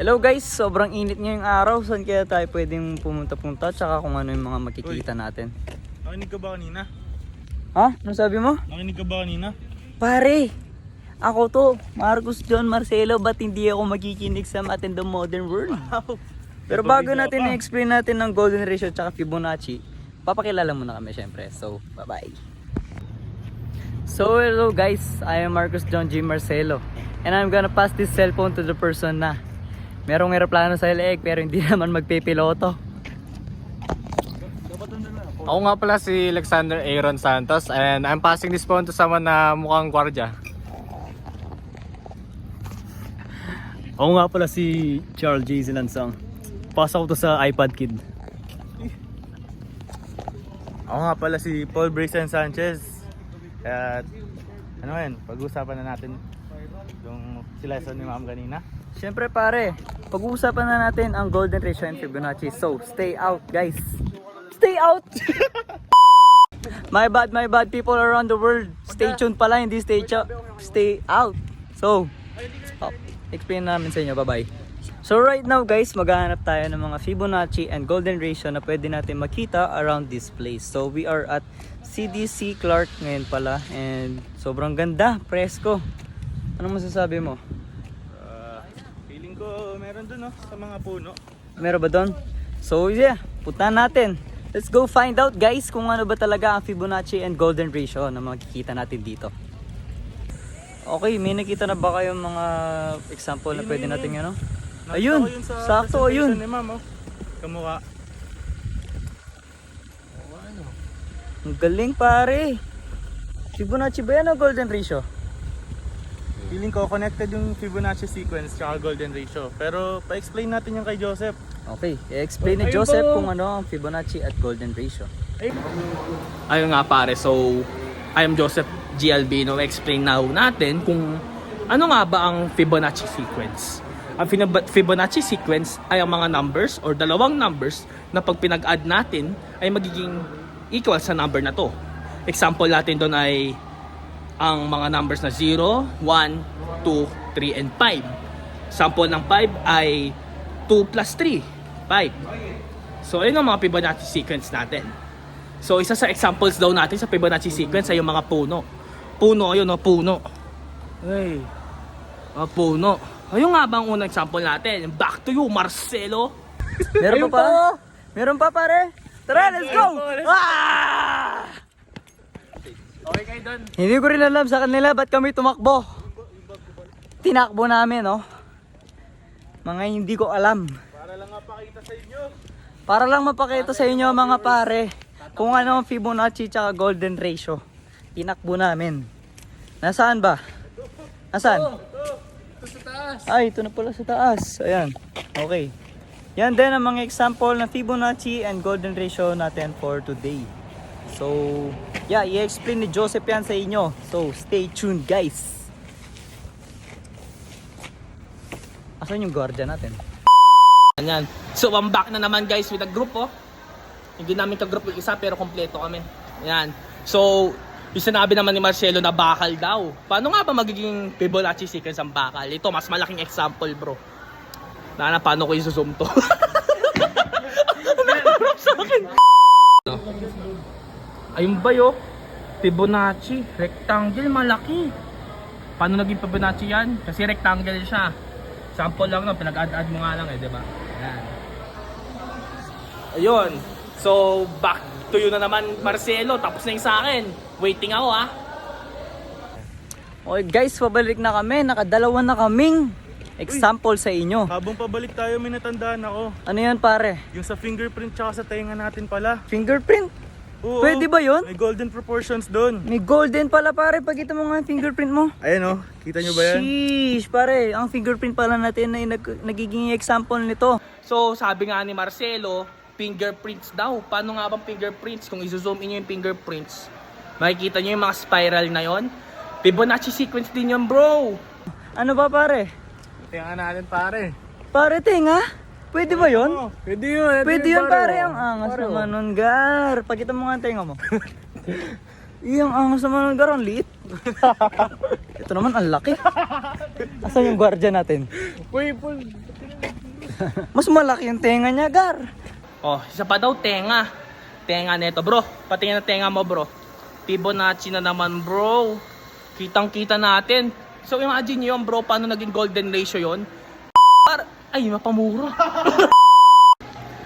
Hello guys, sobrang init ngayong araw. Saan kaya tayo pwedeng pumunta-punta? Tsaka kung ano yung mga makikita natin. Nakinig ka ba kanina? Ha? Ano sabi mo? Nakinig ka ba kanina? Pare, ako to, Marcos John Marcelo. Ba't hindi ako makikinig sa Math in the Modern World? Pero bago natin i-explain natin ng Golden Ratio tsaka Fibonacci, papakilala muna kami syempre. So, bye-bye. So, hello guys. I am Marcos John G. Marcelo. And I'm gonna pass this cellphone to the person na merong eroplano sa leeg pero hindi naman magpipiloto. Ako nga pala si Alexander Aaron Santos and I'm passing this phone to someone na mukhang gwardya. Ako nga pala si Charles J. Silansang. Pasa ko to sa iPad Kid. Ako nga pala si Paul Brayson Sanchez. At ano yan, pag-uusapan na natin yung sila ni ma'am kanina. Syempre pare, pag-uusapan na natin ang Golden Ratio and Fibonacci. So, stay out guys. Stay out! My bad people around the world. Stay tuned pala, hindi stay out. So, explain namin sa inyo. Bye-bye. So right now guys, maghahanap tayo ng mga Fibonacci and Golden Ratio na pwede natin makita around this place. So we are at CDC Clark ngayon pala. And sobrang ganda, presko. Ano masasabi mo? Feeling ko meron dun sa mga puno. Meron ba doon? So yeah, puntahan natin. Let's go find out guys kung ano ba talaga ang Fibonacci and Golden Ratio na makikita natin dito. Okay, may nakita na ba kayong mga example na pwede natin ano? Ayun, sakto ayun. Ni ma'am, kamukha. Ang galing pare. Fibonacci ba yan o Golden Ratio? Feeling ko connected yung Fibonacci sequence tsaka Golden Ratio. Pero pa-explain natin yung kay Joseph. Okay, i-explain ni Joseph kung ano ang Fibonacci at Golden Ratio. Ayun nga pare, so I am Joseph G. Albino. Explain now natin kung ano nga ba ang Fibonacci sequence. Ang Fibonacci sequence ay ang mga numbers or dalawang numbers na pag pinag-add natin ay magiging equal sa number na to. Example natin doon ay ang mga numbers na 0, 1, 2, 3, and 5. Sample ng 5 ay 2 plus 3, 5. So ayun ang mga Fibonacci sequence natin. So isa sa examples daw natin sa Fibonacci sequence ay yung mga puno. Puno, ayun puno. Ay, puno. Ayun nga ba ang unang example natin? Back to you, Marcelo. Meron pa pa? Meron pa pare? Tara, let's go! Ah! Okay kayo doon. Hindi ko rin alam sa kanila ba't kami tumakbo. Tinakbo namin, no? Mga hindi ko alam. Para lang mapakita sa inyo. Para lang mapakita sa inyo mga pare kung ano ang Fibonacci tsaka Golden Ratio. Tinakbo namin. Nasaan ba? Nasaan? Ito sa taas. Ay, ito na pala sa taas. Ayan. Okay. Yan din ang mga example ng Fibonacci and Golden Ratio natin for today. So, yeah, i-explain ni Joseph yan sa inyo. So, stay tuned guys. Asan yung guardia natin? Ayan. So I'm back na naman guys with a group Hindi namin ka-group yung isa pero kompleto kami. Ayan. So, yung sinabi naman ni Marcelo na bakal daw. Paano nga ba magiging Fibonacci sequence ang bakal? Ito, mas malaking example bro. Paano ko i-zoom to? Naharap sa akin. Ayun ba yo? Fibonacci, rectangle, malaki. Paano naging Fibonacci yan? Kasi rectangle siya. Sample lang, pinag-add-add mo nga lang di ba? Ayan. Ayun. So, back to you na naman, Marcelo. Tapos na yung sa akin. Waiting ako Okay guys, pabalik na kami. Nakadalawa na kaming example sa inyo. Habang pabalik tayo, may natandaan ako. Ano yan pare? Yung sa fingerprint tsaka sa tenga natin pala. Fingerprint? Oo, Pwede ba yun? May golden proportions doon. May golden pala pare. Pagkita mo nga yung fingerprint mo. Ayan kita nyo ba yan? Sheesh pare. Ang fingerprint pala natin ay nagiging example nito. So, sabi nga ni Marcelo, fingerprints daw. Paano nga bang fingerprints? Kung i-zoom in yung fingerprints, makikita nyo yung mga spiral na yon. Fibonacci sequence din yun bro. Ano ba pare? Tingnan natin pare. Pare tinga? Pwede ba yun? Pwede yun. Pwede yun pare. Ang angas naman nun gar. Pakita mo nga ang tenga mo. Ang angas naman nun gar. Ang liit. Ito naman ang laki. Asan yung guardia natin? Uy, Paul. Mas malaki yung tenga niya, Gar. Oh, isa pa daw, tenga. Tenga nito, bro. Patingin na tenga mo, bro. Fibonacci na naman, bro. Kitang-kita natin. So, imagine nyo yun, bro, paano naging golden ratio yun? Ay, mapamura.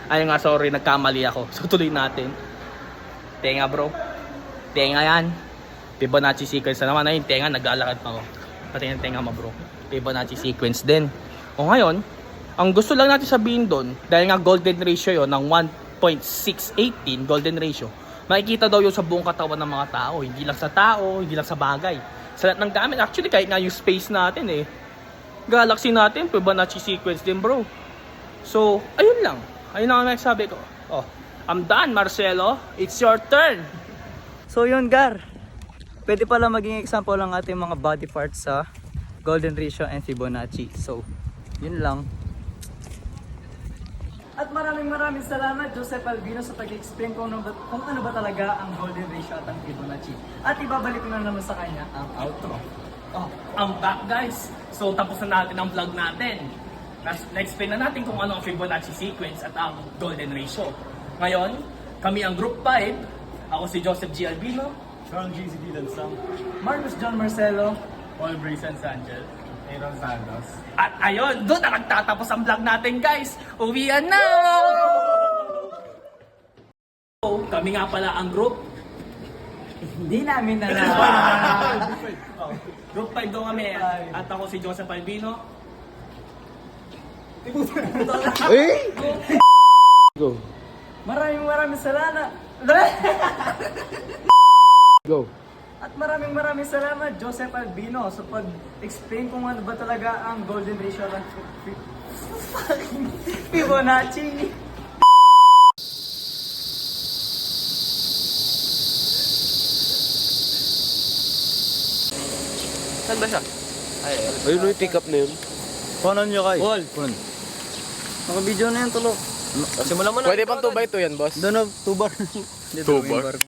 Ay nga, sorry, nagkamali ako. So, tuloy natin. Tenga, bro. Tenga yan. Fibonacci sequence na naman. Ayun, tenga, naglalakad pa ako. Patingin na tenga mo, bro. Fibonacci sequence din. O ngayon, ang gusto lang natin sabihin doon, dahil nga golden ratio yon ng 1.618 golden ratio, makikita daw yun sa buong katawan ng mga tao. Hindi lang sa tao, hindi lang sa bagay. Sa lahat ng gamit. Actually, kahit nga yung space natin Galaxy natin, Fibonacci sequence din, bro. So, ayun lang. Ayun lang ang nagsabi ko. Oh, I'm done, Marcelo. It's your turn. So yun, Gar. Pwede pala maging example ang ating mga body parts sa golden ratio and Fibonacci. So, yun lang. At maraming salamat, Joseph Albino, sa pag-explain kung ano ba talaga ang golden ratio at ang Fibonacci. At ibabalik ko na naman sa kanya ang outro. Oh, I'm back, guys. So, tapos na natin ang vlog natin. Na-explain na natin kung ano ang Fibonacci sequence at ang golden ratio. Ngayon, kami ang Group 5. Ako si Joseph G. Albino. Charles J. Lansang. Marcos John Marcelo. Paul Brisen Sanchez. Aaron Santos. At ayun, doon na nagtatapos ang vlog natin, guys. Uwian na! So, kami nga pala ang group. Hindi namin na Group 5 daw kami. At ako si Joseph Albino. Maraming salamat. Go. At maraming salamat, Joseph Albino, sa pag-explain kung ano ba talaga ang golden ratio ng Fibonacci. Saan ba siya? Ayun yung pick up na yun. Paano nyo kay? Wall. Naka-video na yan, tulo. Pwede pang 2x2 yan, boss. Doon na, 2 bar. 2 bar?